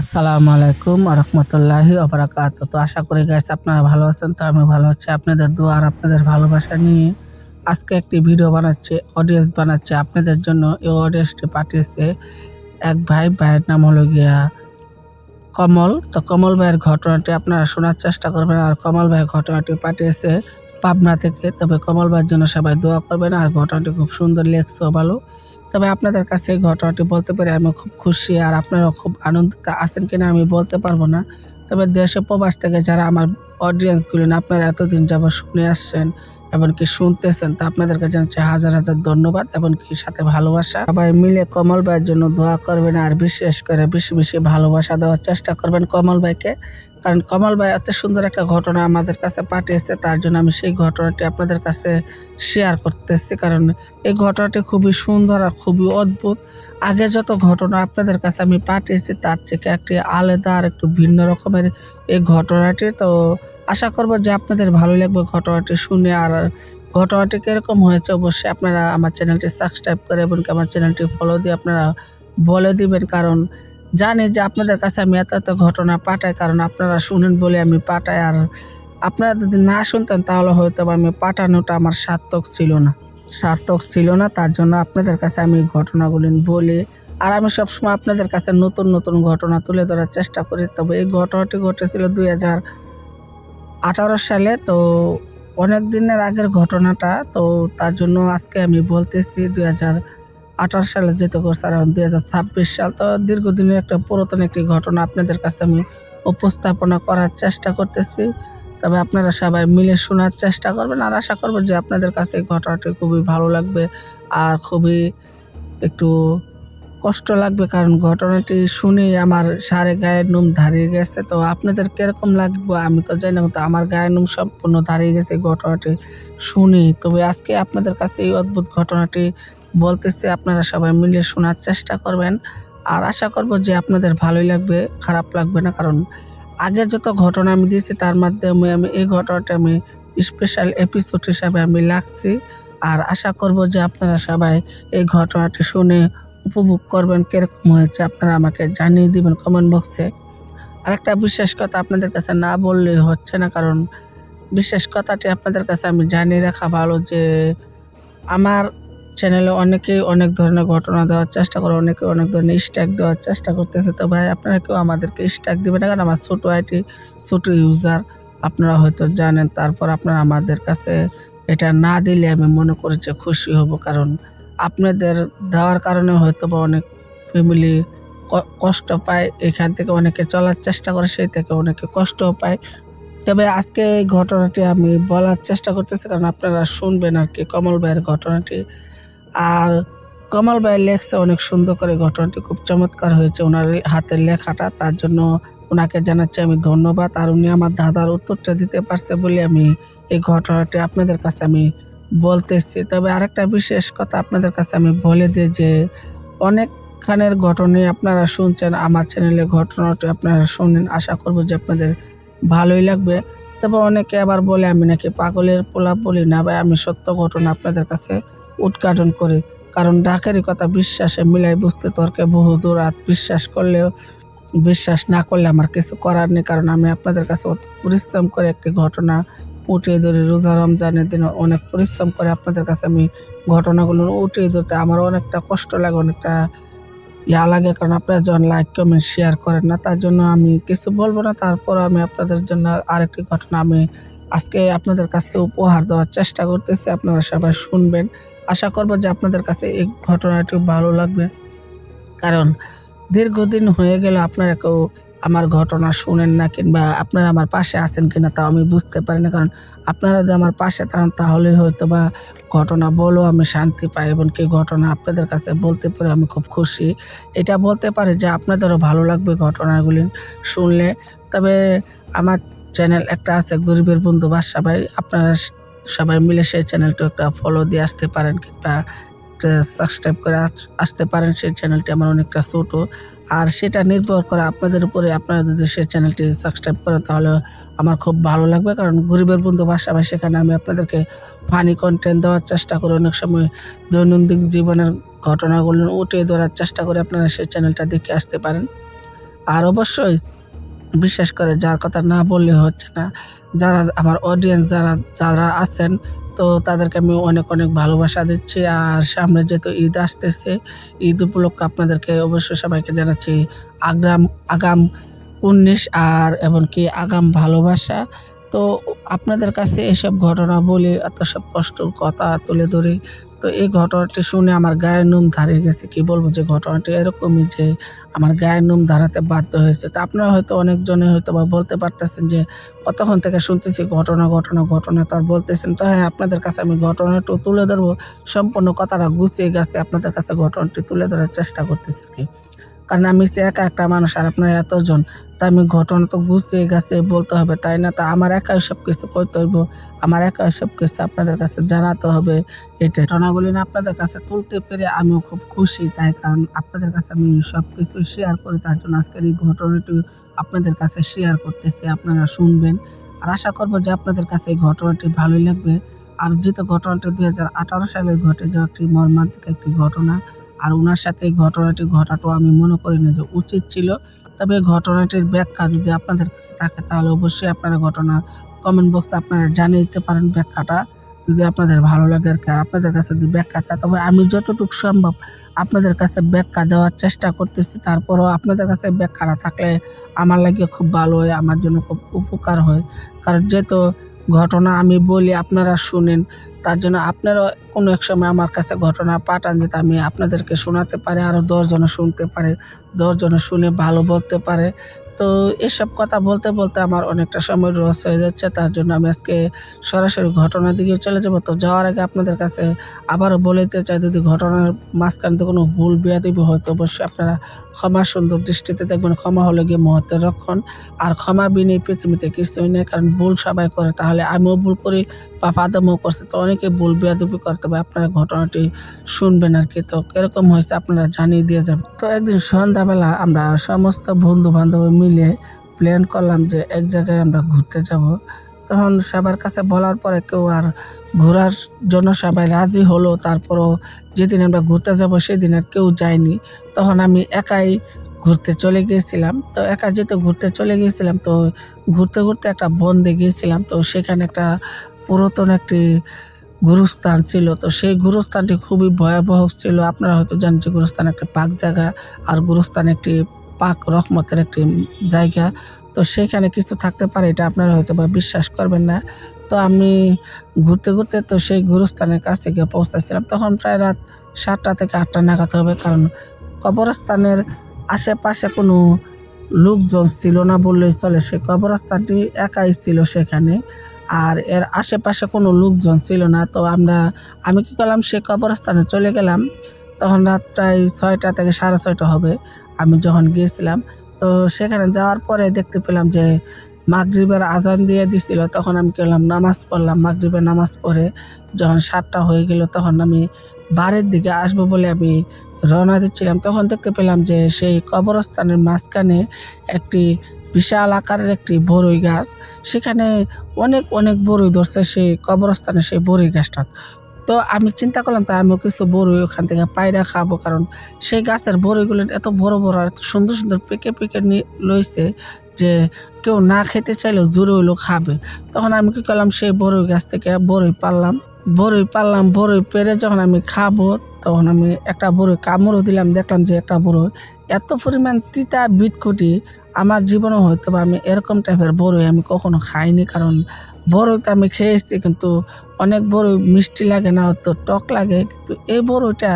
আসসালামু আলাইকুম রহমতুল্লাহি ওবারাকাতুহু। তো আশা করি গাইস আপনারা ভালো আছেন। তো আমি ভালো আছি আপনাদের দোয়া আর আপনাদের ভালোবাসা নিয়ে আজকে একটি ভিডিও বানাচ্ছি, অডিয়েন্স বানাচ্ছি আপনাদের জন্য। এই অডিয়েন্সটি পাঠিয়েছে এক ভাইয়ের নাম হলো গিয়া কমল। তো কমল ভাইয়ের ঘটনাটি আপনারা শোনার চেষ্টা করবেন। আর কমল ভাইয়ের ঘটনাটি পাঠিয়েছে পাবনা থেকে। তবে কমল ভাইয়ের জন্য সবাই দোয়া করবেন। আর ঘটনাটি খুব সুন্দর লেখছেও ভালো। তবে আপনাদের কাছে এই ঘটনাটি বলতে পেরে আমি খুব খুশি। আর আপনারাও খুব আনন্দিত আছেন কিনা আমি বলতে পারবো না। তবে দেশে প্রবাস থেকে যারা আমার অডিয়েন্সগুলো আপনারা এতদিন যাবত শুনে আসছেন এমনকি শুনতেছেন, তা আপনাদেরকে জানাচ্ছি হাজার হাজার ধন্যবাদ এমনকি সাথে ভালোবাসা। সবাই মিলে কমল ভাইয়ের জন্য দোয়া করবেন আর বিশেষ করে বেশি বেশি ভালোবাসা দেওয়ার চেষ্টা করবেন কমল ভাইকে। কারণ কমল ভাই এত সুন্দর একটা ঘটনা আমাদের কাছে পাঠিয়েছে, তার জন্য আমি সেই ঘটনাটি আপনাদের কাছে শেয়ার করতেছি। কারণ এই ঘটনাটি খুবই সুন্দর আর খুবই অদ্ভুত। আগে যত ঘটনা আপনাদের কাছে আমি পাঠিয়েছি তার থেকে একটি আলাদা আর একটু ভিন্ন রকমের এই ঘটনাটি। তো আশা করব যে আপনাদের ভালো লাগবে ঘটনাটি শুনে। আর ঘটনাটি কীরকম হয়েছে অবশ্যই আপনারা আমার চ্যানেলটি সাবস্ক্রাইব করে এবং আমার চ্যানেলটি ফলো দিয়ে আপনারা বলে দিবেন। কারণ জানি যে আপনাদের কাছে আমি এত এত ঘটনা পাঠাই, কারণ আপনারা শুনেন বলে আমি পাঠাই। আর আপনারা যদি না শুনতেন তাহলে হয়তো আমি পাঠানোটা আমার সার্থক ছিল না। তার জন্য আপনাদের কাছে আমি ঘটনাগুলি বলি। আর আমি সবসময় আপনাদের কাছে নতুন নতুন ঘটনা তুলে ধরার চেষ্টা করি। তবে এই ঘটনাটি ঘটেছিল 2018 সালে। তো অনেক দিনের আগের ঘটনাটা, তো তার জন্য আজকে আমি বলতেছি 2018 সালে যেতে করছে আর 2026 সাল। তো দীর্ঘদিনের একটা পুরাতন একটি ঘটনা আপনাদের কাছে আমি উপস্থাপনা করার চেষ্টা করতেছি। তবে আপনারা সবাই মিলে শোনার চেষ্টা করবেন। আর আশা করব যে আপনাদের কাছে এই ঘটনাটি খুবই ভালো লাগবে আর খুবই একটু কষ্ট লাগবে। কারণ ঘটনাটি শুনেই আমার সারে গায়ের নোম দাঁড়িয়ে গেছে। তো আপনাদের কিরকম লাগবে আমি তো জানি না, কিন্তু আমার গায়ের নোম সম্পূর্ণ দাঁড়িয়ে গেছে এই ঘটনাটি শুনি। তবে আজকে আপনাদের কাছে এই অদ্ভুত ঘটনাটি বলতেছি, আপনারা সবাই মিলে শোনার চেষ্টা করবেন। আর আশা করব যে আপনাদের ভালোই লাগবে, খারাপ লাগবে না। কারণ আগে যত ঘটনা আমি দিয়েছি তার মাধ্যমে আমি এই ঘটনাটা আমি স্পেশাল এপিসোড হিসাবে আমি লাগছি। আর আশা করব যে আপনারা সবাই এই ঘটনাটি শুনে উপভোগ করবেন। কিরকম হয়েছে আপনারা আমাকে জানিয়ে দিবেন কমেন্ট বক্সে। আরেকটা বিশেষ কথা আপনাদের কাছে না বললেই হচ্ছে না, কারণ বিশেষ কথাটি আপনাদের কাছে আমি জানিয়ে রাখা ভালো যে আমার চ্যানেলে অনেকেই অনেক ধরনের ঘটনা দেওয়ার চেষ্টা করে, অনেকে অনেক ধরনের স্ট্যাগ দেওয়ার চেষ্টা করতেছে। তো ভাই আপনারা কেউ আমাদেরকে স্ট্যাগ দিবেন না, কারণ আমার ছোটো আইটি, ছোটো ইউজার আপনারা হয়তো জানেন। তারপর আপনারা আমাদের কাছে এটা না দিলে আমি মনে করি যে খুশি হব। কারণ আপনাদের দেওয়ার কারণে হয়তো বা অনেক ফ্যামিলি কষ্ট পায়, এখান থেকে অনেকে চলার চেষ্টা করে, সেই থেকে অনেকে কষ্টও পায়। তবে আজকে এই ঘটনাটি আমি বলার চেষ্টা করতেছি কারণ আপনারা শুনবেন আর কি কমল ভাইয়ের ঘটনাটি। আর কমল ভাই লেখছে অনেক সুন্দর করে, ঘটনাটি খুব চমৎকার হয়েছে ওনার হাতের লেখাটা। তার জন্য ওনাকে জানাচ্ছি আমি ধন্যবাদ। আর উনি আমার দাদার উত্তরটা দিতে পারছে বলে আমি এই ঘটনাটি আপনাদের কাছে আমি বলতেছি। তবে আরেকটা বিশেষ কথা আপনাদের কাছে আমি বলে দিই যে অনেকখানের ঘটনাই আপনারা শুনছেন আমার চ্যানেলে, ঘটনাটি আপনারা শুনেন। আশা করব যে আপনাদের ভালোই লাগবে। তবে অনেকে আবার বলে আমি নাকি পাগলের পোলা বলি না ভাই, আমি সত্য ঘটনা আপনাদের কাছে উদ্ঘাটন করি। কারণ ডাকেরই কথা বিশ্বাসে মিলাই বুঝতে তর্কে বহুদূর। আর বিশ্বাস না করলে আমার কিছু করার নেই। কারণ আমি আপনাদের কাছে অত পরিশ্রম করে একটি ঘটনা উঠিয়ে ধরি। রোজা রমজানের দিন অনেক পরিশ্রম করে আপনাদের কাছে আমি ঘটনাগুলো উঠিয়ে ধরতে আমার অনেকটা কষ্ট লাগে, অনেকটা লাগে। কারণ আপনারা যখন লাইক কমেন্ট শেয়ার করেন না, তার জন্য আমি কিছু বলবো না। তারপর আমি আপনাদের জন্য আরেকটি ঘটনা আমি আজকে আপনাদের কাছে উপহার দেওয়ার চেষ্টা করতেছি, আপনারা সবাই শুনবেন। আশা করব যে আপনাদের কাছে এই ঘটনাটি ভালো লাগবে। কারণ দীর্ঘদিন হয়ে গেল আপনারা কেউ আমার ঘটনা শুনেন না, কিংবা আপনারা আমার পাশে আছেন কিনা তাও আমি বুঝতে পারি না। কারণ আপনারা যদি আমার পাশে থাকেন তাহলেই হয়তো বা ঘটনা বলেও আমি শান্তি পাই, এবং কি ঘটনা আপনাদের কাছে বলতে পেরে আমি খুব খুশি। এটা বলতে পারি যে আপনাদেরও ভালো লাগবে ঘটনাগুলি শুনলে। তবে আমার চ্যানেল একটা আছে গরিবের বন্ধু বাদশা ভাই, আপনারা সবাই মিলে সেই চ্যানেলটা একটা ফলো দিয়ে আসতে পারেন, কিংবা সাবস্ক্রাইব করে আসতে পারেন। সেই চ্যানেলটি আমার অনেকটা ছোট, আর সেটা নির্ভর করে আপনাদের উপরে। আপনারা যদি সেই চ্যানেলটি সাবস্ক্রাইব করেন তাহলে আমার খুব ভালো লাগবে। কারণ গরিবের বন্ধু বাসা ভাই, সেখানে আমি আপনাদেরকে ফানি কন্টেন্ট দেওয়ার চেষ্টা করি, অনেক সময় দৈনন্দিন জীবনের ঘটনাগুলো উঠিয়ে ধরার চেষ্টা করে। আপনারা সেই চ্যানেলটা দেখে আসতে পারেন। আর অবশ্যই বিশেষ করে যার কথা না বললে হচ্ছে না, যারা আমার অডিয়েন্স যারা যারা আছেন, তো তাদেরকে আমি অনেক অনেক ভালোবাসা দিচ্ছি। আর সামনে যেহেতু ঈদ আসতেছে, ঈদ উপলক্ষে আপনাদেরকে অবশ্যই সবাইকে জানাচ্ছি আগাম আগাম ১৯ আর এমনকি আগাম ভালোবাসা। তো আপনাদের কাছে এসব ঘটনা বলি, এত সব কষ্টর কথা তুলে ধরি। তো এই ঘটনাটি শুনে আমার গায়ের নোম দাঁড়িয়ে গেছে। কি বলবো, যে ঘটনাটি এরকমই যে আমার গায়ের নোম দাঁড়াতে বাধ্য হয়েছে। তো আপনারা হয়তো অনেকজনে হয়তোবা বলতে পারতেছেন যে কতক্ষণ থেকে শুনতেছি ঘটনা, ঘটনা, ঘটনা, তো আর বলতেছেন। তো হ্যাঁ, আপনাদের কাছে আমি ঘটনাটা তুলে ধরবো। সম্পূর্ণ কথাটা গুছিয়ে গেছে আপনাদের কাছে ঘটনাটি তুলে ধরার চেষ্টা করতেছি আরকি। কারণ আমি হচ্ছি একা একটা মানুষ আর আপনারা এতজন। তা আমি ঘটনা তো গুছিয়ে গাছিয়ে বলতে হবে, তাই না? তা আমার একাই সবকিছু কইতে হইব। আমার একাই সবকিছু আপনাদের কাছে জানাতে হবে। এটাই। ঘটনাগুলি না আপনাদের কাছে তুলতে পেরে আমিও খুব খুশি। তাই কারণ আপনাদের কাছে আমি সবকিছু শেয়ার করি, তার জন্য আজকের এই ঘটনাটি আপনাদের কাছে শেয়ার করতেছি। আপনারা শুনবেন। আর আশা করব যে আপনাদের কাছে এই ঘটনাটি ভালোই লাগবে। আর যেহেতু ঘটনাটি ২০১৮ সালে ঘটে যাওয়া একটি মর্মান্তিক একটি ঘটনা। আর উনার সাথে এই ঘটনাটি ঘটাটাও আমি মনে করি না যে উচিত ছিল। তবে এই ঘটনাটির ব্যাখ্যা যদি আপনাদের কাছে থাকে তাহলে অবশ্যই আপনারা ঘটনার কমেন্ট বক্সে আপনারা জানিয়ে দিতে পারেন ব্যাখ্যাটা, যদি আপনাদের ভালো লাগে আরকি। আর আপনাদের কাছে যদি ব্যাখ্যা থাকে, তবে আমি যতটুকু সম্ভব আপনাদের কাছে ব্যাখ্যা দেওয়ার চেষ্টা করতেছি। তারপরেও আপনাদের কাছে ব্যাখ্যা না থাকলে আমার লাগে খুব ভালো হয়, আমার জন্য খুব উপকার হয়। কারণ যেহেতু ঘটনা আমি বলি, আপনারা শুনেন, তার জন্য আপনারাও কোনো এক সময় আমার কাছে ঘটনা পাঠান যাতে আমি আপনাদেরকে শোনাতে পারি, আরও ১০ জনে শুনতে পারে, ১০ জনে শুনে ভালো বলতে পারে। তো এসব কথা বলতে, বলতে আমার অনেকটা সময় লস হয়ে যাচ্ছে। তার জন্য আমি আজকে সরাসরি ঘটনার দিকে চলে যাব। তো যাওয়ার আগে আপনাদের কাছে আবারও বলে দিতে চাই, যদি ঘটনার মাঝখানে তো কোনো ভুল বেয়াদবি হয় তো অবশ্যই আপনারা ক্ষমা সুন্দর দৃষ্টিতে দেখবেন। ক্ষমা হলো গিয়ে মুহূর্তের রক্ষণ। আর ক্ষমা বিনে এই পৃথিবীতে কিছুই নেই। কারণ ভুল সবাই করে। তাহলে আমিও ভুল করি বা ফাদামও করছে। তো অনেকে ভুল বেয়াদবি করে, তবে আপনারা ঘটনাটি শুনবেন আরকি। তো কিরকম হয়েছে আপনারা জানিয়ে দিয়ে যাবেন। তো একদিন সন্ধ্যাবেলা আমরা সমস্ত বন্ধু-বান্ধব মিলে প্ল্যান করলাম যে এক জায়গায় আমরা ঘুরতে যাবো। তখন সবার কাছে বলার পরে কেউ আর ঘোরার জন্য সবাই রাজি হলো। তারপরও যেদিন আমরা ঘুরতে যাবো সেদিন আর কেউ যায়নি। তখন আমি একাই ঘুরতে চলে গিয়েছিলাম। তো একা যেহেতু ঘুরতে চলে গিয়েছিলাম, তো ঘুরতে, ঘুরতে একটা বনে গিয়েছিলাম। তো সেখানে একটা পুরাতন একটি গুরুস্থান ছিল। তো সেই গুরুস্থানটি খুবই ভয়াবহ ছিল। আপনারা হয়তো জানেন যে গুরুস্থান একটা পাক জায়গা। আর গুরুস্থান একটি পাক রহমতের একটি জায়গা। তো সেখানে কিছু থাকতে পারে, এটা আপনারা হয়তোবা বিশ্বাস করবেন না। তো আমি ঘুরতে, ঘুরতে তো সেই গুরুস্থানের কাছে গিয়ে পৌঁছাচ্ছিলাম। তখন প্রায় রাত ৭টা থেকে ৮টা নাগাদ হবে। কারণ কবরস্থানের আশেপাশে কোনো লোকজন ছিল না বললেই চলে। সেই কবরস্থানটি একাই ছিল সেখানে। আর এর আশেপাশে কোনো লোকজন ছিল না। তো আমি কি করলাম, সেই কবরস্থানে চলে গেলাম। তখন রাত প্রায় ৬টা থেকে ৬:৩০ হবে আমি যখন গিয়েছিলাম। তো সেখানে যাওয়ার পরে দেখতে পেলাম যে মাগরিবের আজান দিয়ে দিছিল। তখন আমি কি করলাম, নামাজ পড়লাম। মাগরিবের নামাজ পড়ে যখন ৭টা হয়ে গেল, তখন আমি বাড়ির দিকে আসবো বলে আমি রওনা দিচ্ছিলাম। তখন দেখতে পেলাম যে সেই কবরস্থানের মাঝখানে একটি বিশাল আকারের একটি বরই গাছ। সেখানে অনেক, অনেক বরই ধরছে সেই কবরস্থানের সেই বরই গাছটা। তো আমি চিন্তা করলাম, তাই আমিও কিছু বরই ওখান থেকে পাইড়া খাবো। কারণ সেই গাছের বরইগুলো এত বড়, বড় আর এত সুন্দর, সুন্দর পেকে, পেকে লইছে যে কেউ না খেতে চাইলেও জোরে হইলেও খাবে। তখন আমি কি করলাম, সেই বরই গাছ থেকে বরই পাড়লাম। বরই পেড়ে যখন আমি খাবো, তখন আমি একটা বরই কামড়ও দিলাম। দেখলাম যে একটা বরই এত পরিমাণ তিতা বিটকুটি, আমার জীবনেও হয়তোবা আমি এরকম টাইপের বরই আমি কখনো খাইনি। কারণ বরই তো আমি খেয়েছি, কিন্তু অনেক বরই মিষ্টি লাগে না, অত টক লাগে। কিন্তু এই বরইটা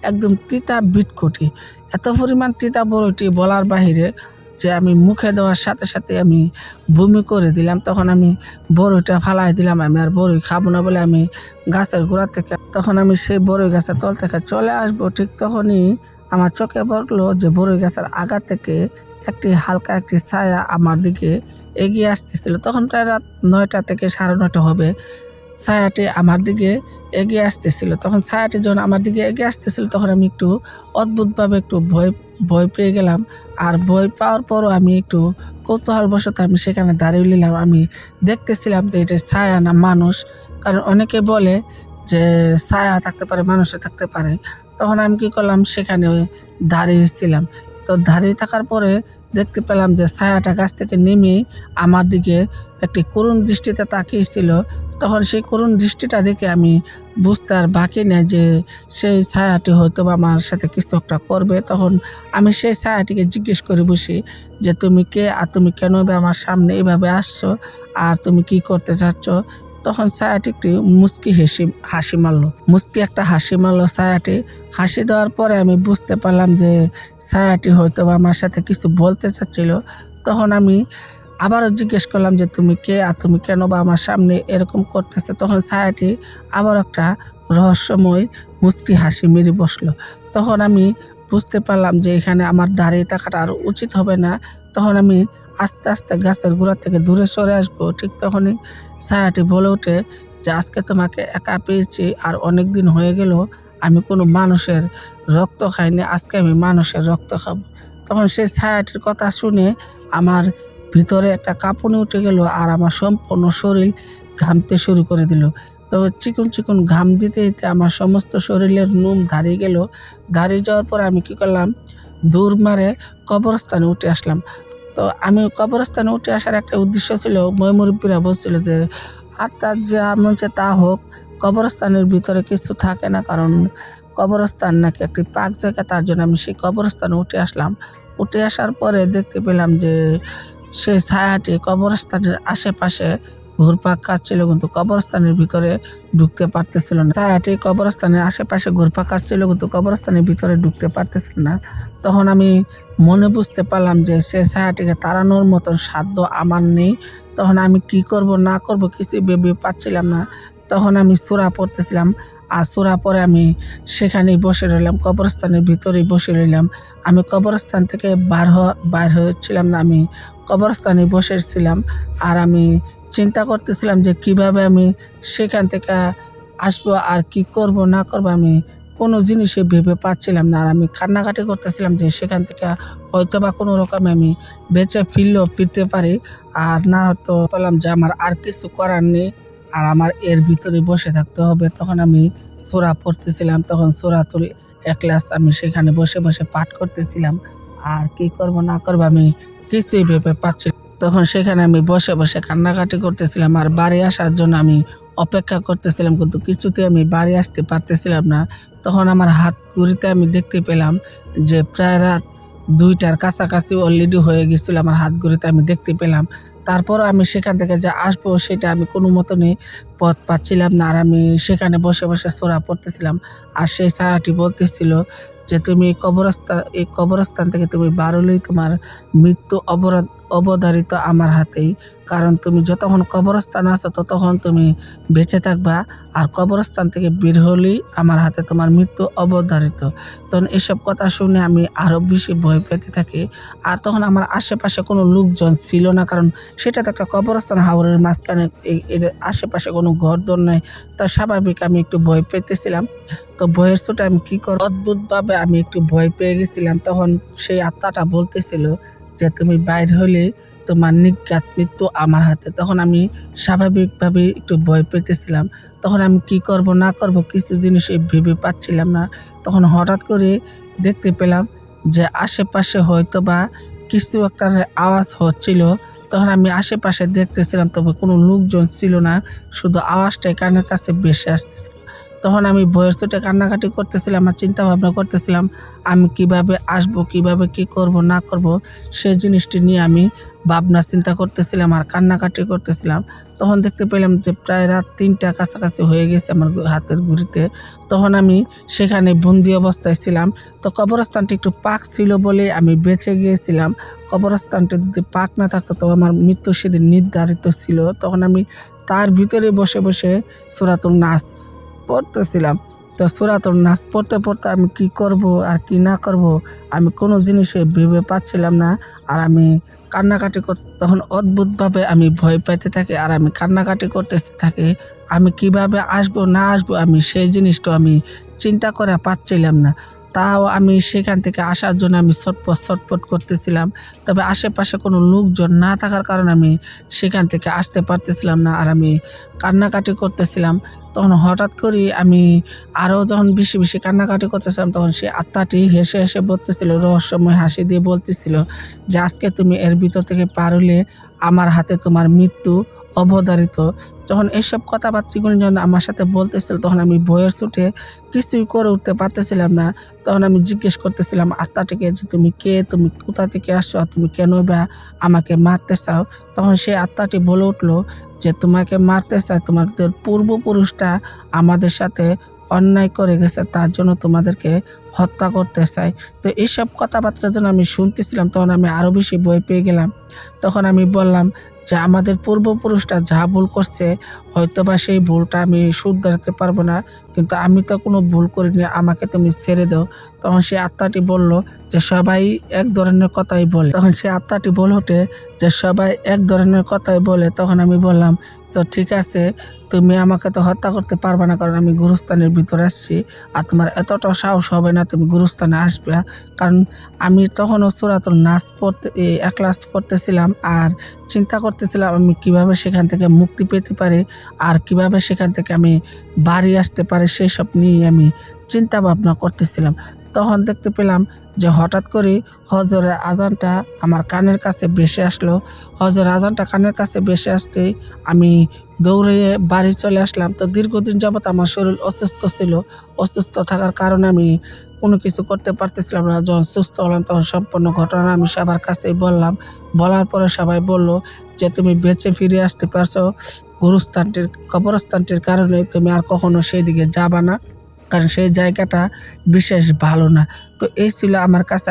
একদম তিতা বিটকুটি। এত পরিমাণ তিতা বরইটি বলার বাহিরে যে আমি মুখে দেওয়ার সাথে, সাথে আমি বমি করে দিলাম। তখন আমি বরইটা ফালায় দিলাম। আমি আর বরই খাবো না বলে আমি গাছের গোড়া থেকে তখন আমি সেই বরই গাছের তল থেকে চলে আসবো। ঠিক তখনই আমার চোখে পড়লো যে বরই গাছের আগা থেকে একটি হালকা একটি ছায়া আমার দিকে এগিয়ে আসতেছিল। তখন প্রায় রাত ৯টা থেকে ৯:৩০ হবে। ছায়াটি আমার দিকে এগিয়ে আসতেছিল। তখন ছায়াটি যখন আমার দিকে এগিয়ে আসতেছিল, তখন আমি একটু অদ্ভুতভাবে একটু ভয় ভয় পেয়ে গেলাম। আর ভয় পাওয়ার পরও আমি একটু কৌতূহলবশত আমি সেখানে দাঁড়িয়ে নিলাম। আমি দেখতেছিলাম যে এটা ছায়া না মানুষ। কারণ অনেকে বলে যে ছায়া থাকতে পারে, মানুষও থাকতে পারে। তখন আমি কি করলাম, সেখানে দাঁড়িয়েছিলাম। তো দাঁড়িয়ে থাকার পরে দেখতে পেলাম যে ছায়াটা গাছ থেকে নেমে আমার দিকে একটি করুণ দৃষ্টিতে তাকিয়েছিল। তখন সেই করুণ দৃষ্টিটা দেখে আমি বুঝতে আর বাকি নেই যে সেই ছায়াটি হয়তো বা আমার সাথে কিছু একটা করবে। তখন আমি সেই ছায়াটিকে জিজ্ঞেস করে বসি যে, "তুমি কে? আর তুমি কেন বা আমার সামনে এভাবে আসছো? আর তুমি কি করতে চাচ্ছ?" তখন ছায়াটি একটি হাসি মারল। মুচকি একটা হাসি মারল ছায়াটি। হাসি দেওয়ার পরে আমি বুঝতে পারলাম যে ছায়াটি হয়তোবা আমার সাথে কিছু বলতে চাচ্ছিল। তখন আমি আবারও জিজ্ঞেস করলাম যে, "তুমি কে? আর তুমি কেন বা আমার সামনে এরকম করতেছে?" তখন ছায়াটি আবার একটা রহস্যময় মুচকি হাসি মেরে বসলো। তখন আমি বুঝতে পারলাম যে এখানে আমার দাঁড়িয়ে থাকাটা আর উচিত হবে না। তখন আমি আস্তে, আস্তে গাছের গোড়া থেকে দূরে সরে আসবো। ঠিক তখনই ছায়াটি বলে ওঠে যে, "আজকে তোমাকে একা পেয়েছি আর অনেকদিন হয়ে গেল আমি কোনো মানুষের রক্ত খাইনি। আজকে আমি মানুষের রক্ত খাবো।" তখন সেই ছায়াটির কথা শুনে আমার ভিতরে একটা কাঁপুনি উঠে গেল আর আমার সম্পূর্ণ শরীর ঘামতে শুরু করে দিল। তো চিকন, চিকন ঘাম দিতে, দিতে আমার সমস্ত শরীরের লোম দাঁড়িয়ে গেল। দাঁড়িয়ে যাওয়ার পর আমি কি করলাম? দৌড় মারে কবরস্থানে উঠে আসলাম। তো আমি কবরস্থানে উঠে আসার একটা উদ্দেশ্য ছিল, মুরব্বিরা বলছিল যে, "আর তার যা মন চায় তা হোক, কবরস্থানের ভিতরে কিছু থাকে না। কারণ কবরস্থান নাকি একটি পাক জায়গা।" তার জন্য আমি সেই কবরস্থানে উঠে আসলাম। উঠে আসার পরে দেখতে পেলাম যে সেই ছায়াটি কবরস্থানের আশেপাশে ঘুরপাক খাচ্ছিল, কিন্তু কবরস্থানের ভিতরে ঢুকতে পারতেছিল না। ছায়াটি কবরস্থানের আশেপাশে ঘুরপাক খাচ্ছিল, কিন্তু কবরস্থানের ভিতরে ঢুকতে পারতেছিল না। তখন আমি মনে বুঝতে পারলাম যে সে ছায়াটিকে তাড়ানোর মতন সাধ্য আমার নেই। তখন আমি কি করব না করব কিছুই ভেবে পাচ্ছিলাম না। তখন আমি সূরা পড়তেছিলাম। আর সূরা পড়ে আমি সেখানেই বসে রইলাম, কবরস্থানের ভিতরেই বসে রইলাম। আমি কবরস্থান থেকে বাইর হচ্ছিলাম না। আমি কবরস্থানে বসেছিলাম। আর আমি চিন্তা করতেছিলাম যে কিভাবে আমি সেখান থেকে আসবো আর কি করব না করব আমি কোনো জিনিসই ভেবে পাচ্ছিলাম না। আর আমি কান্নাকাটি করতেছিলাম যে সেখান থেকে হয়তোবা কোনো রকমে আমি বেঁচে ফিরতে পারি। আর না হয়তো পেলাম যে আমার আর কিছু করার নেই। আর আমার এর ভিতরে বসে থাকতে হবে। তখন আমি সূরা পড়তেছিলাম। তখন সূরাতুল ইখলাস আমি সেখানে বসে, বসে পাঠ করতেছিলাম। আর কি করব না করব আমি কিছুই ভেবে পাচ্ছি না। তখন সেখানে আমি বসে, বসে কান্নাকাটি করতেছিলাম। আর বাড়ি আসার জন্য আমি অপেক্ষা করতেছিলাম, কিন্তু কিছুতেই আমি বাড়ি আসতে পারতেছিলাম না। তখন আমার হাত ঘড়িতে আমি দেখতে পেলাম যে প্রায় রাত ২টার কাছাকাছি অলরেডি হয়ে গেছিল। আমার হাত ঘড়িতে আমি দেখতে পেলাম। তারপরও আমি সেখান থেকে যে আসবো সেটা আমি কোনো মতনই পথ পাচ্ছিলাম না। আর আমি সেখানে বসে, বসে সূরা পড়তেছিলাম। আর সেই ছায়াটি বলতেছিল যে, "তুমি এই কবরস্থান থেকে তুমি বার হলেই তোমার মৃত্যু অবধারিত আমার হাতেই। কারণ তুমি যতক্ষণ কবরস্থানে আছো ততক্ষণ তুমি বেঁচে থাকবা। আর কবরস্থান থেকে বের হলেই আমার হাতে তোমার মৃত্যু অবধারিত।" তখন এসব কথা শুনে আমি আরও বেশি ভয় পেতে থাকি। আর তখন আমার আশেপাশে কোনো লোকজন ছিল না। কারণ সেটা তো একটা কবরস্থান, হাওরের মাঝখানে। এর আশেপাশে কোনো ঘরদোর নাই। তো স্বাভাবিক আমি একটু ভয় পেতেছিলাম। তো ভয়ের চোটে আমি কি করব? অদ্ভুতভাবে আমি একটু ভয় পেয়ে গেছিলাম। তখন সেই আত্মাটা বলতেছিল যে, "তুমি বাইর হলে তোমার নির্ঘাত মৃত্যু আমার হাতে।" তখন আমি স্বাভাবিকভাবেই একটু ভয় পেতেছিলাম। তখন আমি কি করব না করব কিছু জিনিসই ভেবে পাচ্ছিলাম না। তখন হঠাৎ করে দেখতে পেলাম যে আশেপাশে হয়তোবা কিছু একটা আওয়াজ হচ্ছিল। তখন আমি আশেপাশে দেখতেছিলাম, তবে কোনো লোকজন ছিল না। শুধু আওয়াজটাই কানের কাছে ভেসে আসতেছিল। তখন আমি ভয়ের চোটে কান্নাকাটি করতেছিলাম আর চিন্তা ভাবনা করতেছিলাম আমি কিভাবে আসবো, কিভাবে কি করব না করব সেই জিনিসটি নিয়ে আমি ভাবনা চিন্তা করতেছিলাম আর কান্নাকাটি করতেছিলাম। তখন দেখতে পেলাম যে প্রায় রাত ৩টার কাছাকাছি হয়ে গেছে আমার হাতের ঘড়িতে। তখন আমি সেখানে বন্দি অবস্থায় ছিলাম। তো কবরস্থানটি একটু পাক ছিল বলে আমি বেঁচে গিয়েছিলাম। কবরস্থানটি যদি পাক না থাকতো তো আমার মৃত্যু সেদিন নির্ধারিত ছিল। তখন আমি তার ভিতরে বসে, বসে সূরাতুন নাস পড়তেছিলাম। তো সূরাতুন নাস পড়তে, পড়তে আমি কি করব আর কি না করব আমি কোনো জিনিসই ভেবে পাচ্ছিলাম না। আর আমি কান্নাকাটি তখন অদ্ভুতভাবে আমি ভয় পাইতে থাকি আর আমি কান্নাকাটি করতে থাকি। আমি কিভাবে আসবো না আসবো আমি সেই জিনিসটা আমি চিন্তা করে পাচ্ছিলাম না। তাও আমি সেখান থেকে আসার জন্য আমি ছটফট করতেছিলাম। তবে আশেপাশে কোনো লোকজন না থাকার কারণে আমি সেখান থেকে আসতে পারতেছিলাম না। আর আমি কান্নাকাটি করতেছিলাম। তখন হঠাৎ করেই আমি আরও যখন বেশি কান্নাকাটি করতেছিলাম, তখন সেই আত্মাটি হেসে বলতেছিল, রহস্যময় হাসি দিয়ে বলতেছিল যে, "আজকে তুমি এর ভিতর থেকে পার হলে আমার হাতে তোমার মৃত্যু অবধারিত।" যখন এসব কথাবার্তাগুলো যখন আমার সাথে বলতেছিল, তখন আমি ভয়ের চোটে কিছুই করে উঠতে পারতেছিলাম না। তখন আমি জিজ্ঞেস করতেছিলাম আত্মাটিকে যে, "তুমি কে? তুমি কোথা থেকে আসছো? আর তুমি কেনই বা আমাকে মারতে চাও?" তখন সেই আত্মাটি বলে উঠল যে, "তোমাকে মারতে চায়, তোমাদের পূর্বপুরুষরা আমাদের সাথে অন্যায় করে গেছে, তার জন্য তোমাদেরকে হত্যা করতে চায়।" তো এইসব কথাবার্তা যখন আমি শুনতেছিলাম, তখন আমি আরও বেশি ভয় পেয়ে গেলাম। তখন আমি বললাম যে, "আমাদের পূর্বপুরুষরা যা ভুল করছে, হয়তোবা সেই ভুলটা আমি শুধরাতে পারবো না। কিন্তু আমি তো কোনো ভুল করিনি, আমাকে তুমি ছেড়ে দাও।" তখন সেই আত্মাটি বলল যে, "সবাই এক ধরনের কথাই বলে।" তখন সেই আত্মাটি বলে ওঠে যে, "সবাই এক ধরনের কথাই বলে।" তখন আমি বললাম, "তো ঠিক আছে, তুমি আমাকে তো হত্যা করতে পারবা না, কারণ আমি গুরুস্থানের ভিতরে আসছি। আর তোমার এতটাও সাহস হবে না তুমি গুরুস্থানে আসবা।" কারণ আমি তখনও সূরাতুন নাস এখলাস পড়তেছিলাম আর চিন্তা করতেছিলাম আমি কিভাবে সেখান থেকে মুক্তি পেতে পারি আর কিভাবে সেখান থেকে আমি বাড়ি আসতে পারি, সেসব নিয়ে আমি চিন্তা ভাবনা করতেছিলাম। তখন দেখতে পেলাম যে হঠাৎ করে হজরের আজানটা আমার কানের কাছে ভেসে আসলো। হজরের আজানটা কানের কাছে ভেসে আসতেই আমি দৌড়ে বাড়ি চলে আসলাম। তো দীর্ঘদিন যাবৎ আমার শরীর অসুস্থ ছিল। অসুস্থ থাকার কারণে আমি কোনো কিছু করতে পারতেছিলাম না। যখন সুস্থ হলাম, তখন সম্পূর্ণ ঘটনা আমি সবার কাছেই বললাম। বলার পরে সবাই বলল যে, "তুমি বেঁচে ফিরে আসতে পারছো কবরস্থানটির কারণে তুমি আর কখনো সেদিকে যাবা না। কারণ সেই জায়গাটা বিশেষ ভালো না।" তো এই ছিল আমার কাছে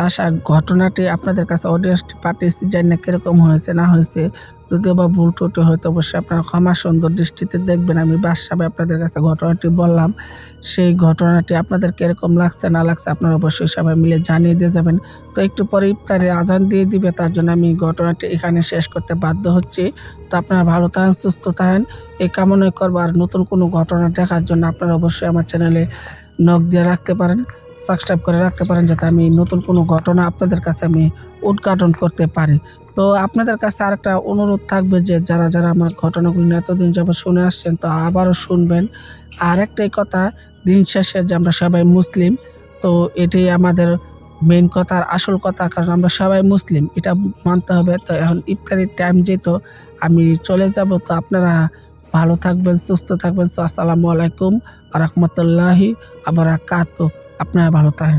আসা ঘটনাটি। আপনাদের কাছে অডিয়েন্সটি পাঠিয়েছি। জানি না কিরকম হয়েছে না হয়েছে। যদিও বা ভুল ত্রুটি হয়তো অবশ্যই আপনারা ক্ষমা সুন্দর দৃষ্টিতে দেখবেন। আমি বাস্তবে আপনাদের কাছে ঘটনাটি বললাম। সেই ঘটনাটি আপনাদের কিরকম লাগছে না লাগছে আপনারা অবশ্যই সবাই মিলে জানিয়ে দিয়ে যাবেন। তো একটু পরে ইফতারের আজান দিয়ে দিবে, তার জন্য আমি ঘটনাটি এখানে শেষ করতে বাধ্য হচ্ছি। তো আপনারা ভালো থাকেন, সুস্থ থাকেন, এই কামনাই করব। আর নতুন কোনো ঘটনা দেখার জন্য আপনারা অবশ্যই আমার চ্যানেলে নক দিয়ে রাখতে পারেন, সাবস্ক্রাইব করে রাখতে পারেন, যাতে আমি নতুন কোনো ঘটনা আপনাদের কাছে আমি উদ্ঘাটন করতে পারি। তো আপনাদের কাছে আরেকটা অনুরোধ থাকবে যে যারা আমার ঘটনাগুলো নিয়ে এতদিন যাবৎ শুনে আসছেন, তো আবারও শুনবেন। আর একটাই কথা, দিন শেষে যে আমরা সবাই মুসলিম, তো এটাই আমাদের মেইন কথা আর আসল কথা, কারণ আমরা সবাই মুসলিম, এটা মানতে হবে। তো এখন ইফতারির টাইম যেহেতু আমি চলে যাব, তো আপনারা ভালো থাকবেন, সুস্থ থাকবেন। আসসালামু আলাইকুম ওয়া রাহমাতুল্লাহি ওয়া বারাকাতুহু। আপনারা ভালো থাকেন।